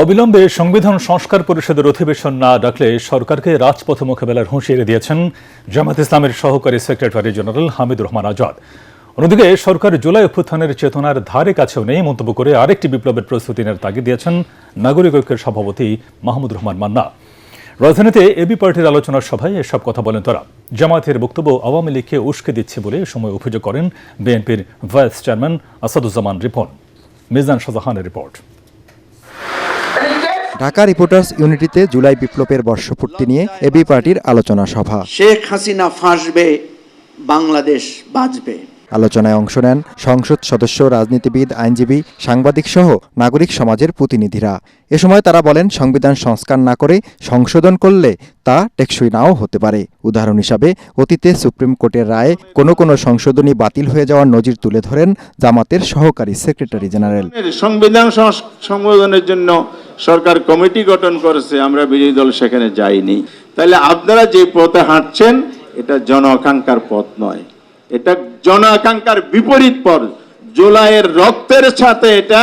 অবিলম্বে সংবিধান সংস্কার পরিষদের অধিবেশন না ডাকলে সরকারকে রাজপথে মোকাবেলার হুঁশিয়ারি দিয়েছেন জামায়াত ইসলামের সহকারী সেক্রেটারি জেনারেল হামিদুর রহমান আজাদ। অন্যদিকে সরকার জুলাই অভ্যুত্থানের চেতনার ধারে কাছেও নেই মন্তব্য করে আরেকটি বিপ্লবের প্রস্তুতি নেওয়ার তাগিদ দিয়েছেন নাগরিক ঐক্যের সভাপতি মাহমুদুর রহমান মান্না। রাজধানীতে এবি পার্টির আলোচনা সভায় এসব কথা বলেন তারা। জামায়াতের বক্তব্য আওয়ামী লীগকে উস্কে দিচ্ছে বলে এ সময় অভিযোগ করেন বিএনপির ভাইস চেয়ারম্যান আসাদুজ্জামান রিপন। মিজান শাহজাহানের রিপোর্ট। ঢাকা রিপোর্টার্স ইউনিটিতে জুলাই বিপ্লবের বর্ষপূর্তি নিয়ে এবি পার্টির আলোচনা সভা। শেখ হাসিনা ফাঁসবে, বাংলাদেশ বাঁচবে। আলোচনায় অংশ নেন সংসদ সদস্য, রাজনীতিবিদ, আইনজীবী, সাংবাদিক সহ নাগরিক সমাজের প্রতিনিধিরা। এ সময় তারা বলেন, সংবিধান সংস্কার না করে সংশোধন করলে তা টেকসই নাও হতে পারে। উদাহরণ হিসাবে অতীতে সুপ্রিম কোর্টের রায়ে কোনো সংশোধনী বাতিল হয়ে যাওয়ার নজির তুলে ধরেন জামাতের সহকারী সেক্রেটারি জেনারেল। সংবিধান সংশোধনের জন্য সরকার কমিটি গঠন করেছে, আমরা বিরোধী দল সেখানে যাইনি। তাহলে আপনারা যে পথে হাঁটছেন এটা জন আকাঙ্ক্ষার পথ নয়, এটা জন আকাঙ্ক্ষার বিপরীত পথ। জুলাইয়ের রক্তের সাথে এটা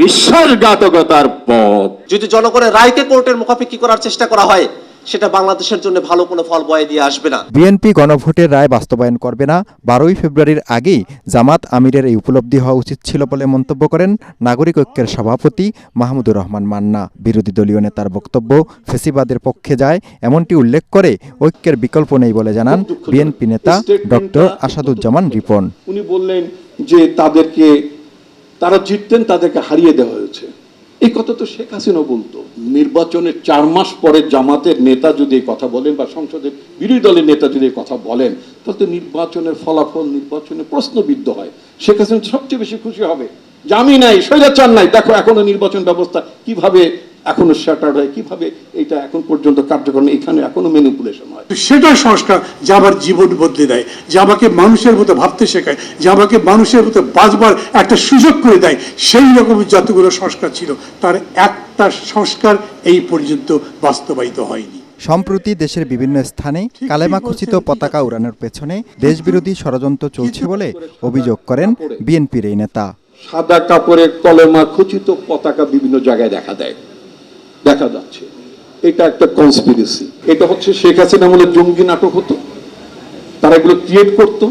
বিশ্বাসঘাতকতার পথ। যদি জনগণের রায়কে কোর্টের মুখাপেক্ষী করার চেষ্টা করা হয়, সেটা বাংলাদেশের জন্য ভালো কোনো ফল বয়ে দিয়ে আসবে না। বিএনপি গণভোটের রায় বাস্তবায়ন করবে না। 12ই ফেব্রুয়ারির আগেই জামাত আমিরের এই উপলব্ধি হওয়া উচিত ছিল বলে মন্তব্য করেন নাগরিক ঐক্যের সভাপতি মাহমুদুর রহমান মান্না। বিরোধী দলীয় নেতার বক্তব্য ফেসিবাদের পক্ষে যায় এমনটি উল্লেখ করে ঐক্যের বিকল্প নেই বলে জানান বিএনপি নেতা ডক্টর আসাদুজ্জামান রিপন। উনি বললেন যে তারা জিততেন, তাদেরকে হারিয়ে দেওয়া হয়েছে। এই কথা তো শেখ হাসিনা বলতো। নির্বাচনের 4 মাস পরে জামাতের নেতা যদি এই কথা বলেন বা সংসদের বিরোধী দলের নেতা যদি এই কথা বলেন, তাহলে তো নির্বাচনের ফলাফল, নির্বাচনের প্রশ্নবিদ্ধ হয়। শেখ হাসিনা সবচেয়ে বেশি খুশি হবে যে আমি নাই, স্বৈরাচার নাই, দেখো এখনো নির্বাচন ব্যবস্থা কিভাবে এখনো শাটার্ড হয়, কিভাবে এটা এখন পর্যন্ত কার্যক্রম, এখানে এখনো ম্যানিপুলেশন হয়। সেটাই সংস্কার, যা আমার জীবন বদলে দেয়, যা আমাকে মানুষের মতো ভাবতে শেখায়, যা আমাকে মানুষের মতো বাঁচবার একটা সুযোগ করে দেয়। সেই রকমের যতগুলো সংস্কার ছিল, তার একটা সংস্কার এই পর্যন্ত বাস্তবায়িত হয়নি। সম্প্রতি দেশের বিভিন্ন স্থানে কালেমা খচিত পতাকা উড়ানোর পেছনে দেশবিরোধী ষড়যন্ত্র চলছে বলে অভিযোগ করেন বিএনপির এই নেতা। সাদা কাপড়ে কলেমা খচিত পতাকা বিভিন্ন জায়গায় দেখা যাচ্ছে। এটা একটা কনস্পিরেসি। এটা হচ্ছে শেখ হাসিনা আমলে জঙ্গি নাটক হতো, তারা এগুলো ক্রিয়েট করতো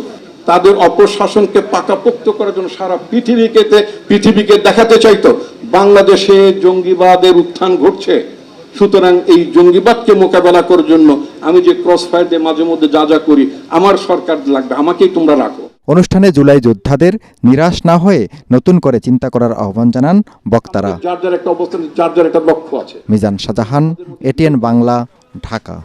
তাদের অপশাসনকে পাকাপোক্ত করার জন্য। সারা পৃথিবীকে দেখাতে চাইতো বাংলাদেশে জঙ্গিবাদের উত্থান ঘটছে। সুতরাং এই জঙ্গিবাদকে মোকাবেলা করার জন্য আমি যে ক্রস ফায়ার দিয়ে মাঝে মধ্যে যা করি, আমার সরকার লাগবে, আমাকেই তোমরা রাখো। অনুষ্ঠানে জুলাই যোদ্ধাদের নিরাশ না হয়ে নতুন করে চিন্তা করার আহ্বান জানান বক্তারা। যার একটা অবস্থান, যার একটা লক্ষ্য আছে। মিজান শাহজাহান, এটিএন বাংলা, ঢাকা।